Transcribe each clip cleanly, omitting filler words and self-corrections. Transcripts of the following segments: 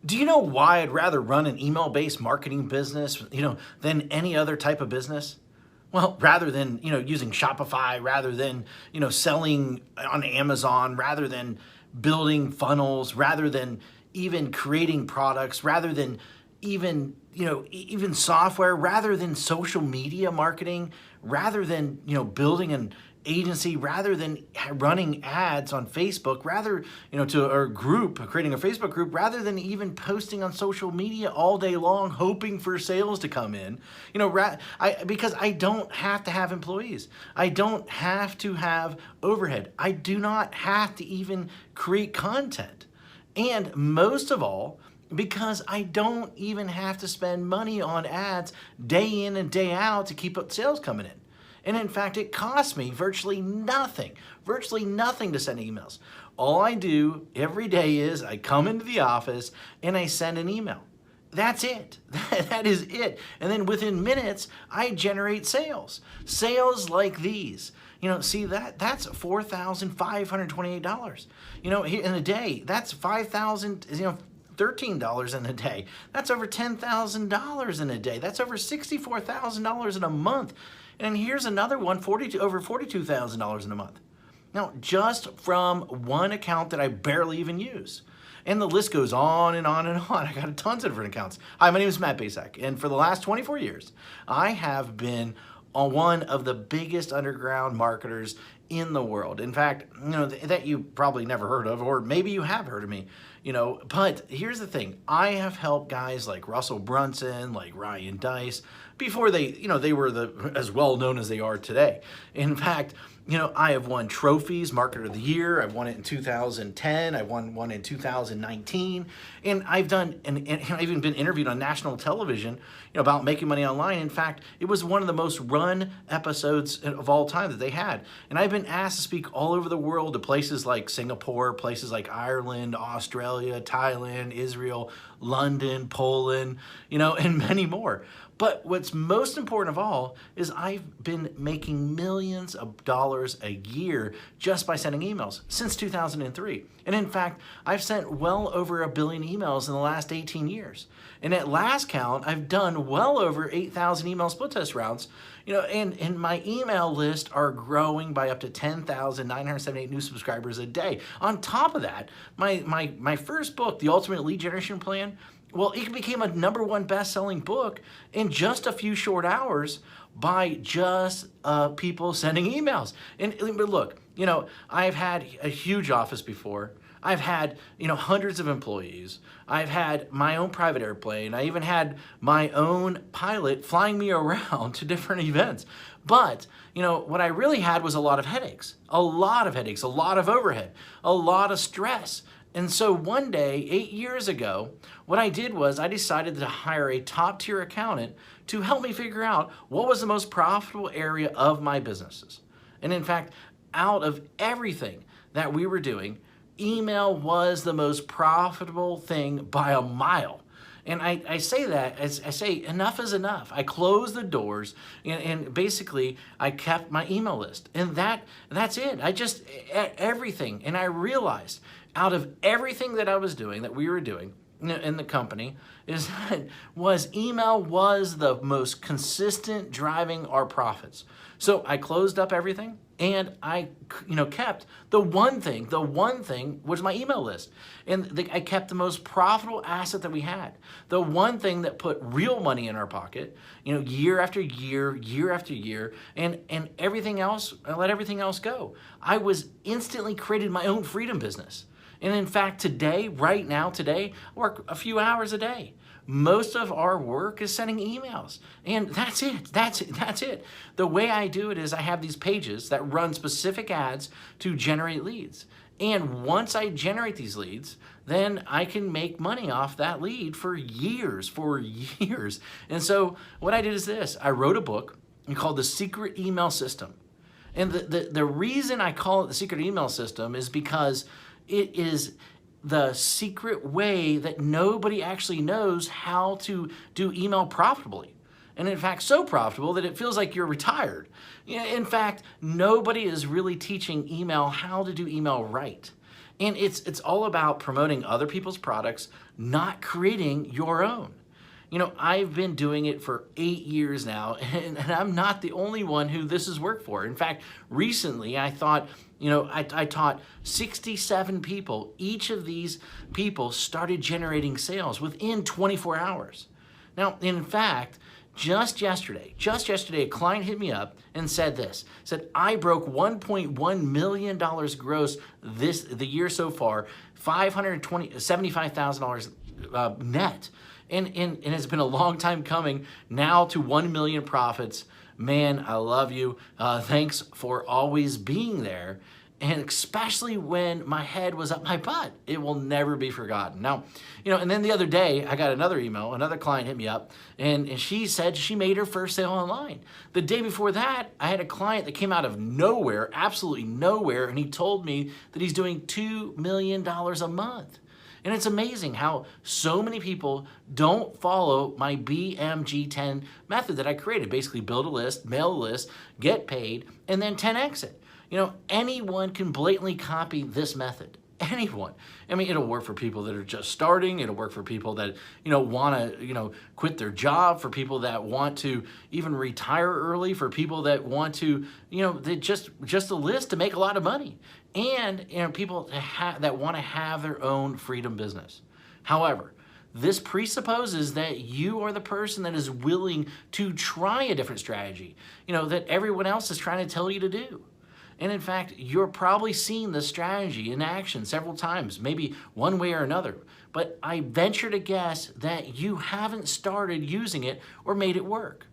Do you know why I'd rather run an email-based marketing business, than any other type of business? Well, rather than, using Shopify, rather than, selling on Amazon, rather than building funnels, rather than even creating products, rather than even, even software, rather than social media marketing, rather than, building an agency, rather than running ads on Facebook, rather, to a group, creating a Facebook group, rather than even posting on social media all day long, hoping for sales to come in, because I don't have to have employees. I don't have to have overhead. I do not have to even create content. And most of all, because I don't even have to spend money on ads day in and day out to keep up sales coming in. And in fact, it costs me virtually nothing to send emails. All I do every day is I come into the office and I send an email. That's it. That is it. And then within minutes, I generate sales. Sales like these. See that's $4,528. In a day, that's $5,000, $13 in a day. That's over $10,000 in a day. That's over $64,000 in a month. And here's another one, over $42,000 in a month. Now, just from one account that I barely even use. And the list goes on and on and on. I got tons of different accounts. Hi, my name is Matt Basak, and for the last 24 years, I have been one of the biggest underground marketers in the world. In fact, that you probably never heard of, or maybe you have heard of me, but here's the thing. I have helped guys like Russell Brunson, like Ryan Deiss, before they were as well known as they are today. In fact, I have won trophies, Marketer of the Year. I've won it in 2010. I won one in 2019. And I've even been interviewed on national television, about making money online. In fact, it was one of the most run episodes of all time that they had. And I've been asked to speak all over the world to places like Singapore, places like Ireland, Australia, Thailand, Israel, London, Poland, and many more. But what's most important of all is I've been making millions of dollars a year just by sending emails since 2003. And in fact, I've sent well over 1 billion emails in the last 18 years. And at last count, I've done well over 8,000 email split test rounds. And my email list are growing by up to 10,978 new subscribers a day. On top of that, my first book, The Ultimate Lead Generation Plan, well, it became a #1 best-selling book in just a few short hours by just people sending emails. But look, I've had a huge office before. I've had, hundreds of employees. I've had my own private airplane. I even had my own pilot flying me around to different events. But, what I really had was a lot of headaches, a lot of overhead, a lot of stress. And so one day, 8 years ago, what I did was I decided to hire a top-tier accountant to help me figure out what was the most profitable area of my businesses. And in fact, out of everything that we were doing, email was the most profitable thing by a mile. And I say that, as I say, enough is enough. I closed the doors and basically I kept my email list. And that's it. Everything. And I realized out of everything that I was doing, that we were doing in the company, email was the most consistent driving our profits. So I closed up everything and I kept the one thing was my email list. And I kept the most profitable asset that we had. The one thing that put real money in our pocket, year after year, year after year, and everything else, I let everything else go. I was instantly created my own freedom business. And in fact, right now, I work a few hours a day. Most of our work is sending emails. And that's it. That's it. The way I do it is I have these pages that run specific ads to generate leads. And once I generate these leads, then I can make money off that lead for years. And so what I did is this. I wrote a book called The Secret Email System. And the reason I call it The Secret Email System is because it is the secret way that nobody actually knows how to do email profitably. And in fact, so profitable that it feels like you're retired. In fact, nobody is really teaching email how to do email right. And it's all about promoting other people's products, not creating your own. You know, I've been doing it for 8 years now, and I'm not the only one who this has worked for. In fact, recently I thought, you know, I taught 67 people. Each of these people started generating sales within 24 hours. Now, in fact, just yesterday, a client hit me up and said this, said, I broke $1.1 million gross the year so far, $75,000 net. And it's been a long time coming now to 1 million profits. Man, I love you. Thanks for always being there. And especially when my head was up my butt, it will never be forgotten. Now, you know, and then the other day I got another email, another client hit me up, and she said she made her first sale online. The day before that, I had a client that came out of nowhere, absolutely nowhere, and he told me that he's doing $2 million a month. And it's amazing how so many people don't follow my BMG10 method that I created. Basically build a list, mail a list, get paid, and then 10x it. You know, anyone can blatantly copy this method. Anyone. I mean, it'll work for people that are just starting. It'll work for people that, you know, want to, you know, quit their job, for people that want to even retire early, for people that want to, you know, they just a list to make a lot of money. And, you know, people that want to have their own freedom business. However, this presupposes that you are the person that is willing to try a different strategy, you know, that everyone else is trying to tell you to do. And in fact, you're probably seen this strategy in action several times, maybe one way or another. But I venture to guess that you haven't started using it or made it work.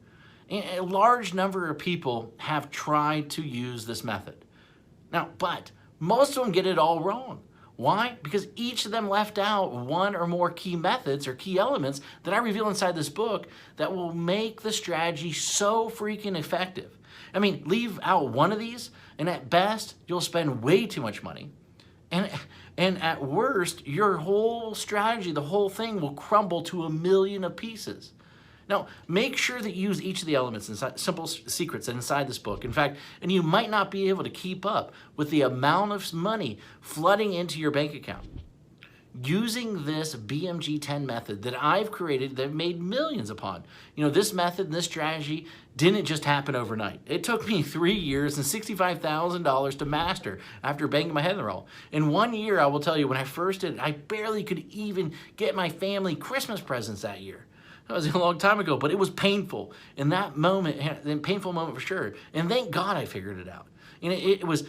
And a large number of people have tried to use this method. Now, but most of them get it all wrong. Why? Because each of them left out one or more key methods or key elements that I reveal inside this book that will make the strategy so freaking effective. I mean, leave out one of these, and at best, you'll spend way too much money. And at worst, your whole strategy, the whole thing will crumble to a million of pieces. Now, make sure that you use each of the elements inside, simple secrets inside this book. In fact, and you might not be able to keep up with the amount of money flooding into your bank account. Using this BMG10 method that I've created, that I've made millions upon. You know, this method and this strategy didn't just happen overnight. It took me 3 years and $65,000 to master after banging my head in the wall. In 1 year, I will tell you, when I first did it, I barely could even get my family Christmas presents that year. That was a long time ago, but it was painful. In that moment, a painful moment for sure. And thank God I figured it out. And it was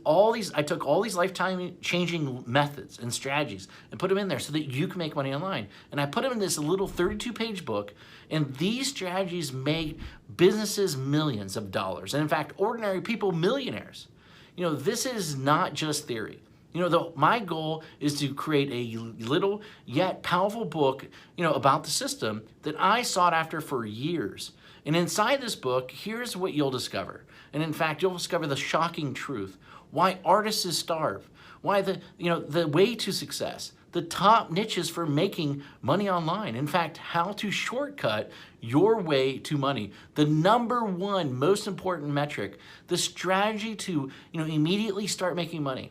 all these, I took all these lifetime changing methods and strategies and put them in there so that you can make money online. And I put them in this little 32-page book, and these strategies made businesses millions of dollars. And in fact, ordinary people millionaires. You know, this is not just theory. You know, my goal is to create a little yet powerful book, you know, about the system that I sought after for years. And inside this book, here's what you'll discover. And in fact, you'll discover the shocking truth. Why artists starve. Why the way to success. The top niches for making money online. In fact, how to shortcut your way to money. The #1 most important metric. The strategy to, you know, immediately start making money.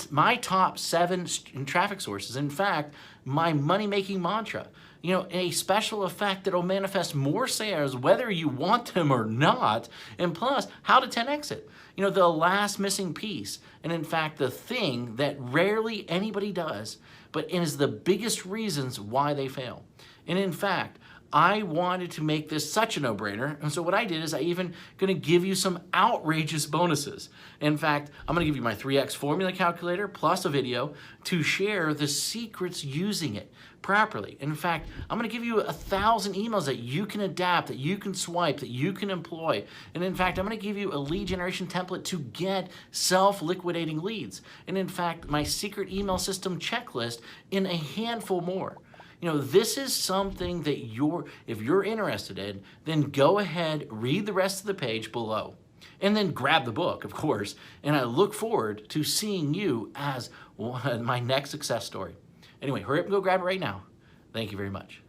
My top 7 traffic sources. In fact, my money-making mantra. You know, a special effect that will manifest more sales whether you want them or not, and plus, how to 10x it. You know, the last missing piece, and in fact, the thing that rarely anybody does, but is the biggest reasons why they fail. And in fact, I wanted to make this such a no-brainer, and so what I did is I even going to give you some outrageous bonuses. In fact, I'm going to give you my 3x formula calculator plus a video to share the secrets using it properly. In fact, I'm going to give you 1,000 emails that you can adapt, that you can swipe, that you can employ. And in fact, I'm going to give you a lead generation template to get self-liquidating leads. And in fact, my secret email system checklist in a handful more. You know, this is something that if you're interested in, then go ahead, read the rest of the page below, and then grab the book, of course. And I look forward to seeing you as my next success story. Anyway, hurry up and go grab it right now. Thank you very much.